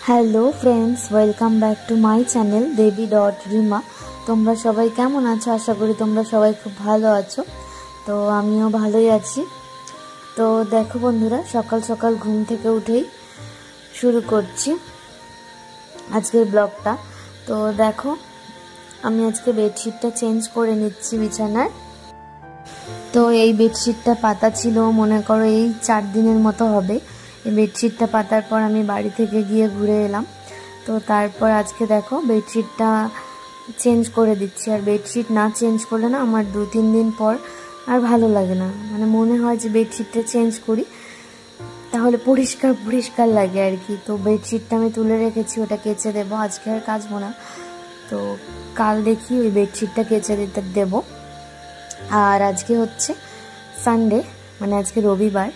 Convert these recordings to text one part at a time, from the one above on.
Hello friends, welcome back to my channel Debi dot Rima. তোমরা সবাই কেমন আছো? আশা করি তোমরা সবাই খুব ভালো আছো। তো আমিও ভালোই আছি। তো দেখো বন্ধুরা, সকাল সকাল ঘুম থেকে উঠেই শুরু করছি আজকের ব্লগটা। তো দেখো, আমি আজকে বেডশিটটা চেঞ্জ করে নিচ্ছি বিছানার। তো এই বেডশিটটা পাতা ছিল মনে করো এই 4 দিনের মতো হবে। এই বেডশিটটা পাতার পর আমি বাড়ি থেকে গিয়ে ঘুরে এলাম। তো তারপর আজকে দেখো বেডশিটটা চেঞ্জ করে দিচ্ছি। আর বেডশিট না চেঞ্জ করলে না আমার 2-3 দিন পর আর ভালো লাগে না, মানে মনে হয় যে বেডশিটটা চেঞ্জ করি তাহলে পরিষ্কার পরিষ্কার লাগে আর কি। তো বেডশিটটা আমি তুলে রেখেছি, ওটা কেচে দেবো, আজকে আর কাচবো না। তো কাল দেখি ওই বেডশিটটা কেচে দিতে দেবো। আর আজকে হচ্ছে সানডে, মানে আজকে রবিবার।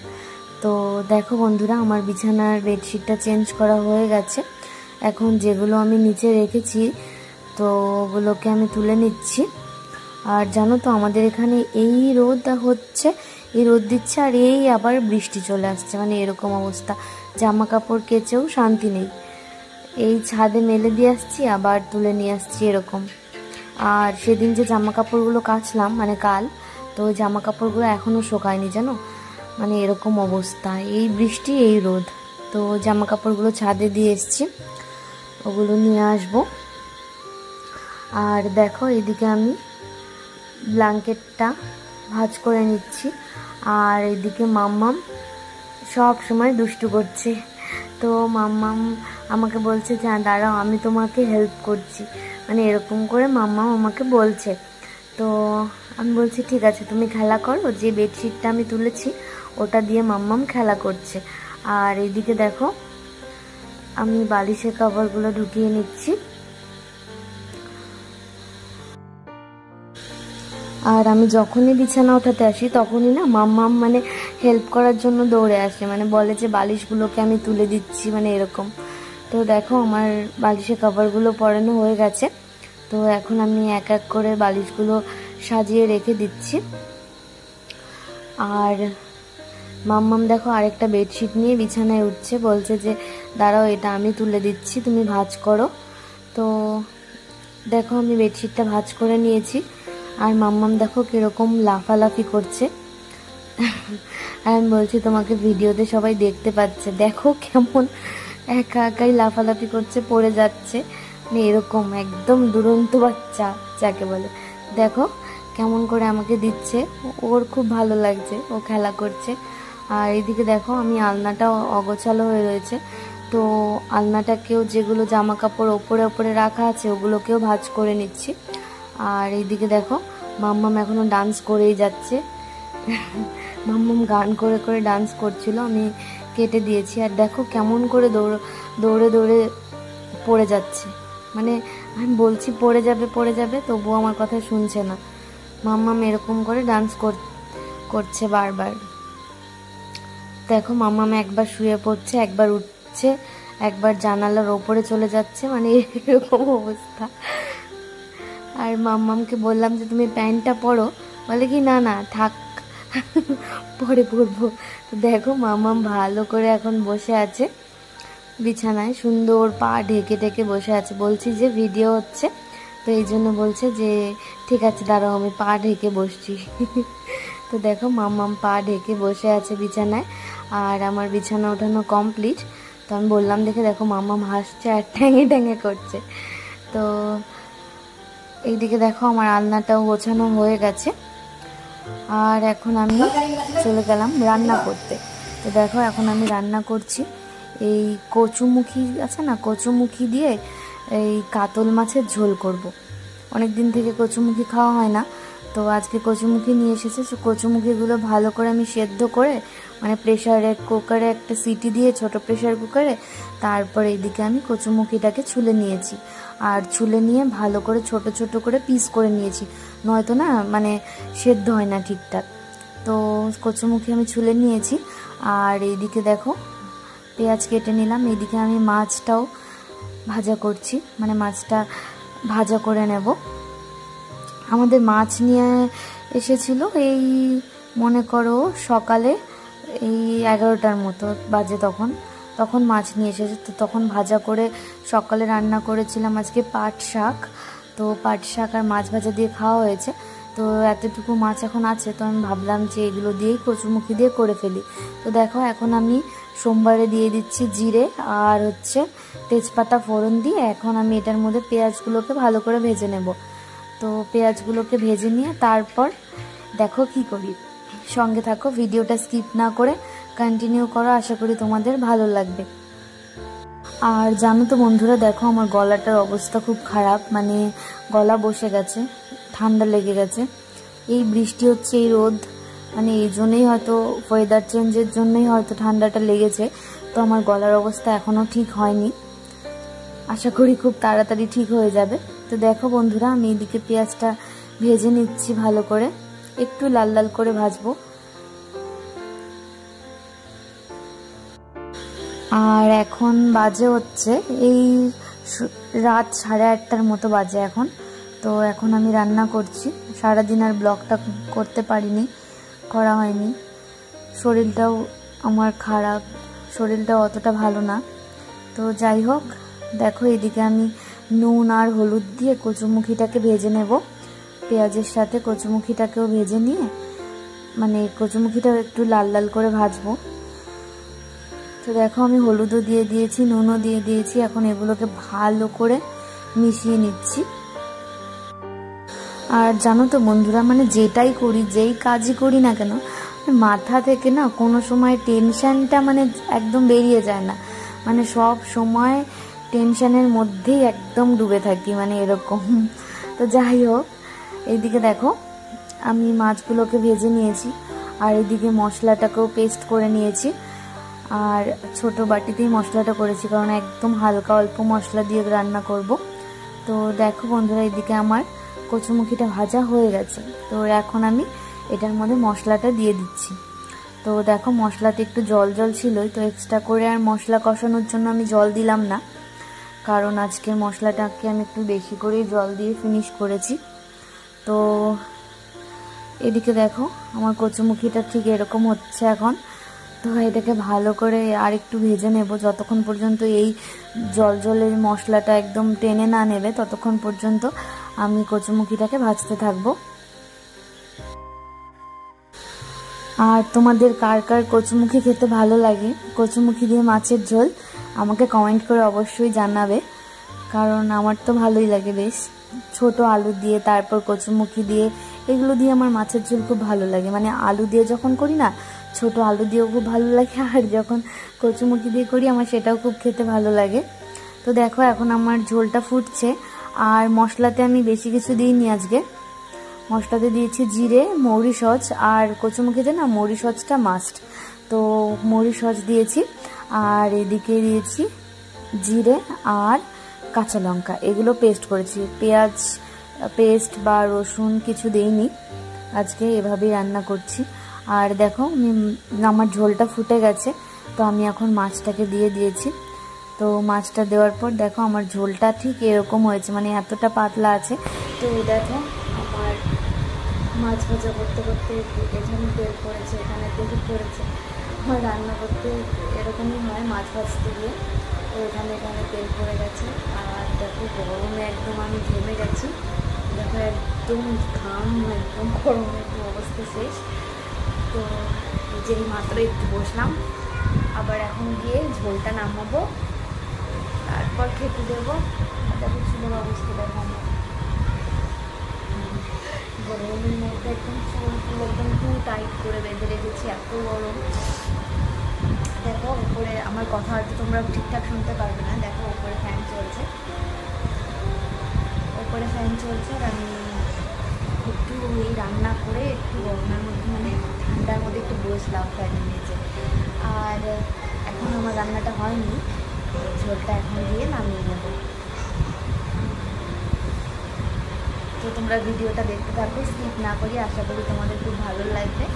তো দেখো বন্ধুরা, আমার বিছানার বেডশিটটা চেঞ্জ করা হয়ে গেছে। এখন যেগুলো আমি নিচে রেখেছি তো ওগুলোকে আমি তুলে নিচ্ছি। আর জানো তো আমাদের এখানে এই রোদ হচ্ছে, এই রোদ দিচ্ছে আর এই আবার বৃষ্টি চলে আসছে, মানে এরকম অবস্থা। জামা কাপড় কেচেও শান্তি নেই, এই ছাদে মেলে দিয়ে আসছি আবার তুলে নিয়ে আসছি এরকম। আর সেদিন যে জামা কাপড়গুলো কাচলাম মানে কাল, তো ওই জামা কাপড়গুলো এখনও শোকায়নি জানো, মানে এরকম অবস্থা, এই বৃষ্টি এই রোদ। তো জামা কাপড়গুলো ছাদে দিয়ে এসছি, ওগুলো নিয়ে আসবো। আর দেখো এদিকে আমি ব্ল্যাঙ্কেটটা ভাঁজ করে নিচ্ছি। আর এদিকে মাম্মাম সব সময় দুষ্টু করছে। তো মাম্মাম আমাকে বলছে যে দাঁড়াও আমি তোমাকে হেল্প করছি, মানে এরকম করে মাম্মাম আমাকে বলছে। তো আমি বলছি ঠিক আছে তুমি খেলা করো, যে বেডশিটটা আমি তুলেছি ওটা দিয়ে মাম্মাম খেলা করছে। আর এইদিকে দেখো আমি বালিশের কভারগুলো ঢুকিয়ে নিচ্ছি। আর আমি যখনই বিছানা ওঠাতে আসি তখনই না মাম্মাম মানে হেল্প করার জন্য দৌড়ে আসে, মানে বলে যে বালিশগুলোকে আমি তুলে দিচ্ছি, মানে এরকম। তো দেখো আমার বালিশের কভারগুলো পরানো হয়ে গেছে। তো এখন আমি এক এক করে বালিশগুলো সাজিয়ে রেখে দিচ্ছি। আর মাম্মাম দেখো আরেকটা বেডশিট নিয়ে বিছানায় উঠছে, বলছে যে দাঁড়াও এটা আমি তুলে দিচ্ছি তুমি ভাঁজ করো। তো দেখো আমি বেডশিটটা ভাঁজ করে নিয়েছি। আর মাম্মাম দেখো কিরকম লাফালাফি করছে। আর আমি বলছি তোমাকে ভিডিওতে সবাই দেখতে পাচ্ছে, দেখো কেমন একা একাই লাফালাফি করছে, পড়ে যাচ্ছে, মানে এরকম একদম দুরন্ত বাচ্চা যাকে বলে। দেখো কেমন করে আমাকে দিচ্ছে, ওর খুব ভালো লাগছে, ও খেলা করছে। আর এদিকে দেখো আমি আলনাটাও অগোছালো হয়ে রয়েছে, তো আলনাটাকেও যেগুলো জামা কাপড় ওপরে ওপরে রাখা আছে ওগুলোকেও ভাঁজ করে নিচ্ছি। আর এইদিকে দেখো মাম্মাম এখনো ডান্স করেই যাচ্ছে। মাম্মাম গান করে করে ডান্স করছিল, আমি কেটে দিয়েছি। আর দেখো কেমন করে দৌড়ে দৌড়ে পড়ে যাচ্ছে, মানে আমি বলছি পড়ে যাবে তবুও আমার কথা শুনছে না। মাম্মাম এরকম করে ডান্স করছে বারবার। দেখো মাম্মাম একবার শুয়ে পড়ছে, একবার উঠছে, একবার জানালার ওপরে চলে যাচ্ছে, মানে এরকম অবস্থা। আর মাম্মামকে বললাম যে তুমি প্যান্টটা পরো, বলে কি না না থাক পরে পরবো। তো দেখো মাম্মাম ভালো করে এখন বসে আছে বিছানায়, সুন্দর পা ঢেকে ঢেকে বসে আছে। বলছি যে ভিডিও হচ্ছে, তো এই জন্য বলছে যে ঠিক আছে দাঁড়াও আমি পা ঢেকে বসছি। তো দেখো মাম্মাম পা ঢেকে বসে আছে বিছানায়। আর আমার বিছানা ওঠানো কমপ্লিট। তো আমি বললাম দেখে দেখো মাম্মাম হাসছে আর ঠ্যাঙে ঠ্যাঙে করছে। তো এইদিকে দেখো আমার আলনাটাও গোছানো হয়ে গেছে। আর এখন আমি চলে গেলাম রান্না করতে। তো দেখো এখন আমি রান্না করছি, এই কচুমুখী আছে না, কচুমুখী দিয়ে এই কাতল মাছের ঝোল করব। অনেক দিন থেকে কচুমুখী খাওয়া হয় না, তো আজকে কচুমুখী নিয়ে এসেছে। তো কচুমুখীগুলো ভালো করে আমি সেদ্ধ করে, মানে প্রেশারে কুকারে একটা সিটি দিয়ে, ছোট প্রেশার কুকারে, তারপরে এইদিকে আমি কচুমুখীটাকে ছুলে নিয়েছি। আর ছুলে নিয়ে ভালো করে ছোট ছোট করে পিস করে নিয়েছি, নয়তো না মানে সেদ্ধ হয় না ঠিকঠাক। তো কচুমুখী আমি ছুলে নিয়েছি। আর এইদিকে দেখো পেঁয়াজ কেটে নিলাম। এইদিকে আমি মাছটাও ভাজা করছি, মানে মাছটা ভাজা করে নেব। আমাদের মাছ নিয়ে এসেছিল এই মনে করো সকালে এই 11টার মতো বাজে তখন। তখন মাছ নিয়ে এসেছে। তো তখন ভাজা করে সকালে রান্না করেছিলাম আজকে পাট শাক। তো পাট শাক আর মাছ ভাজা দিয়ে খাওয়া হয়েছে। তো এতটুকু মাছ এখন আছে, তো আমি ভাবলাম যে এগুলো দিয়েই কচুমুখি দিয়ে করে ফেলি। তো দেখো এখন আমি সোমবারে দিয়ে দিচ্ছি জিরে আর তেজপাতা ফোড়ন দিয়ে এখন আমি এটার মধ্যে পেঁয়াজগুলোকে ভালো করে ভেজে নেব। তো পেঁয়াজগুলোকে ভেজে নিয়ে তারপর দেখো কি করি, সঙ্গে থাকো, ভিডিওটা স্কিপ না করে কন্টিনিউ করো, আশা করি তোমাদের ভালো লাগবে। আর জানো তো বন্ধুরা, দেখো আমার গলাটার অবস্থা খুব খারাপ, মানে গলা বসে গেছে, ঠান্ডা লেগে গেছে। এই বৃষ্টি হচ্ছে, এই রোদ, মানে এই জন্যই হয়তো ওয়েদার চেঞ্জের জন্যই হয়তো ঠান্ডাটা লেগেছে। তো আমার গলার অবস্থা এখনও ঠিক হয়নি, আশা করি খুব তাড়াতাড়ি ঠিক হয়ে যাবে। তো দেখো বন্ধুরা, আমি এদিকে পেঁয়াজটা ভেজে নিচ্ছি ভালো করে, একটু লাল লাল করে ভাজবো। আর এখন বাজে এই রাত 8:30টার মতো বাজে এখন। তো এখন আমি রান্না করছি। সারাদিন আর ব্লগটা করতে পারিনি, করা হয়নি, শরীরটাও আমার খারাপ, শরীরটাও অতটা ভালো না। তো যাই হোক, দেখো এদিকে আমি নুন আর হলুদ দিয়ে কচুমুখিটাকে ভেজে নেব, পেঁয়াজের সাথে কচুমুখিটাকেও ভেজে নিয়ে, মানে কচুমুখিটা একটু লাল লাল করে ভাজবো। তো দেখো আমি হলুদও দিয়ে দিয়েছি, নুনও দিয়ে দিয়েছি, এখন এগুলোকে ভালো করে মিশিয়ে নিচ্ছি। আর জানো তো বন্ধুরা, মানে যেটাই করি, যেই কাজই করি না কেন, মাথা থেকে না কোনো সময় টেনশনটা মানে একদম বেরিয়ে যায় না, মানে সব সময় টেনশনের মধ্যেই একদম ডুবে থাকি, মানে এরকম। তো যাই হোক, এইদিকে দেখো আমি মাছগুলোকে ভেজে নিয়েছি আর এদিকে মশলাটাকেও পেস্ট করে নিয়েছি। আর ছোট বাটিতেই মশলাটা করেছি, কারণ একদম হালকা অল্প মশলা দিয়ে রান্না করব। তো দেখো বন্ধুরা, এদিকে আমার কচুমুখিটা ভাজা হয়ে গেছে। তো এখন আমি এটার মধ্যে মশলাটা দিয়ে দিচ্ছি। তো দেখো মশলাতে একটু জল জল ছিলই, তো এক্সট্রা করে আর মশলা কষানোর জন্য আমি জল দিলাম না, কারণ আজকের মশলাটাকে আমি একটু বেশি করেই জল দিয়ে ফিনিশ করেছি। তো এদিকে দেখো আমার কচুমুখিটা ঠিক এরকম হচ্ছে এখন। তো এটাকে ভালো করে আর একটু ভেজে নেব, যতক্ষণ পর্যন্ত এই জল জলের মশলাটা একদম টেনে না নেবে ততক্ষণ পর্যন্ত আমি কচুমুখিটাকে ভাজতে থাকবো। আর তোমাদের কার কার কচুমুখি খেতে ভালো লাগে, কচুমুখি দিয়ে মাছের ঝোল, আমাকে কমেন্ট করে অবশ্যই জানাবে, কারণ আমার তো ভালোই লাগে বেশ। ছোট আলু দিয়ে তারপর কচুমুখি দিয়ে, এগুলো দিয়ে আমার মাছের ঝোল খুব ভালো লাগে। মানে আলু দিয়ে যখন করি না, ছোট আলু দিয়েও খুব ভালো লাগে, আর যখন কচুমুখি দিয়ে করি আমার সেটাও খুব খেতে ভালো লাগে। তো দেখো এখন আমার ঝোলটা ফুটছে, আর মশলাতে আমি বেশি কিছু দিইনি আজকে। মশলাতে দিয়েছি জিরে, মৌরি সস, আর কচুমুখিতে না মৌরি সসটা মাস্ট, তো মৌরি সস দিয়েছি। আর এদিকে দিয়েছি জিরে আর কাঁচা লঙ্কা, এগুলো পেস্ট করেছি, পেঁয়াজ পেস্ট বা রসুন কিছু দেইনি, আজকে এভাবেই রান্না করছি। আর দেখো আমার ঝোলটা ফুটে গেছে, তো আমি এখন মাছটাকে দিয়ে দিয়েছি। তো মাছটা দেওয়ার পর দেখো আমার ঝোলটা ঠিক এরকম হয়েছে, মানে এতটা পাতলা আছে। তো দেখো আমার মাছ ভাজা করতে করতে এখানে তেল পড়েছে, এখানে তেল পড়েছে, আমার রান্না করতে এরকমই হয় মাছ ভাজতে গিয়ে। তো এখানে তেল পড়ে গেছে। আর দেখো গরমে একদম আমি ঘেমে গেছি, দেখো একদম ঘাম, একদম গরমে একদম অবস্থা শেষ। তো যেই মাত্র একটু বসলাম, আবার এখন গিয়ে ঝোলটা নামাবো, তারপর খেতে দেবো। দেখো চুলের অবস্থা দেখো আমার গরমের মধ্যে একদম চুল একদম পুরো টাইট করে বেঁধে রেখেছি, এত গরম। দেখো উপরে আমার কথা হয়তো তোমরা ঠিকঠাক শুনতে পারবে না, দেখো উপরে ফ্যান চলছে, উপরে ফ্যান চলছে। আর আমি একটু এই রান্না করে একটু গরমের মধ্যে মানে ঠান্ডার মধ্যে একটু বসলাম ফ্যানের নিচে। আর এখন আমার রান্নাটা হয়নি, ঝোলটা এখন দিয়ে নামিয়ে নেব। তো তোমরা ভিডিওটা দেখতে থাকো, স্কিপ না করি, আশা করি তোমাদের খুব ভালো লাগবে।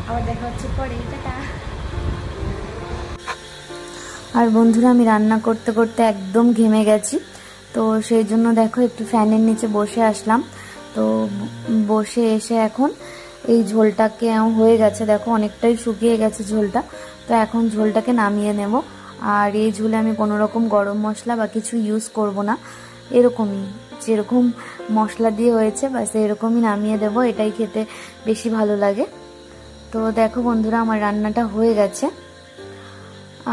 আবার দেখা হচ্ছে পরে, টাটা। আর বন্ধুরা, আমি রান্না করতে করতে একদম ঘেমে গেছি, তো সেই জন্য দেখো একটু ফ্যানের নিচে বসে আসলাম। তো বসে এসে এখন এই ঝোলটাকে হয়ে গেছে, দেখো অনেকটাই শুকিয়ে গেছে ঝোলটা। তো তো এখন ঝোলটাকে নামিয়ে নেব। আর এই ঝোলে আমি কোনো রকম গরম মশলা বা কিছু ইউজ করব না, এরকমই যেরকম মশলা দিয়ে হয়েছে ব্যাস এরকমই নামিয়ে দেব, এটাই খেতে বেশি ভালো লাগে। তো দেখো বন্ধুরা আমার রান্নাটা হয়ে গেছে।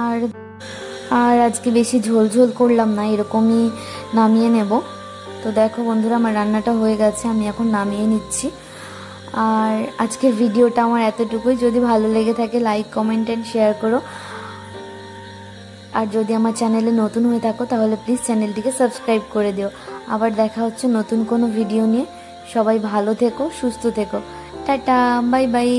আর আর আজকে বেশি ঝোল ঝোল করলাম না, এরকমই নামিয়ে নেব। তো দেখো বন্ধুরা আমার রান্নাটা হয়ে গেছে, আমি এখন নামিয়ে নিচ্ছি। আর আজকের ভিডিওটা আমার এতটুকুই। যদি ভালো লেগে থাকে লাইক কমেন্ট এন্ড শেয়ার করো। আর যদি আমার চ্যানেলে নতুন হয়ে থাকো তাহলে প্লিজ চ্যানেলটিকে সাবস্ক্রাইব করে দিও। আবার দেখা হচ্ছে নতুন কোনো ভিডিও নিয়ে। সবাই ভালো থেকো, সুস্থ থেকো। Tata, bye bye.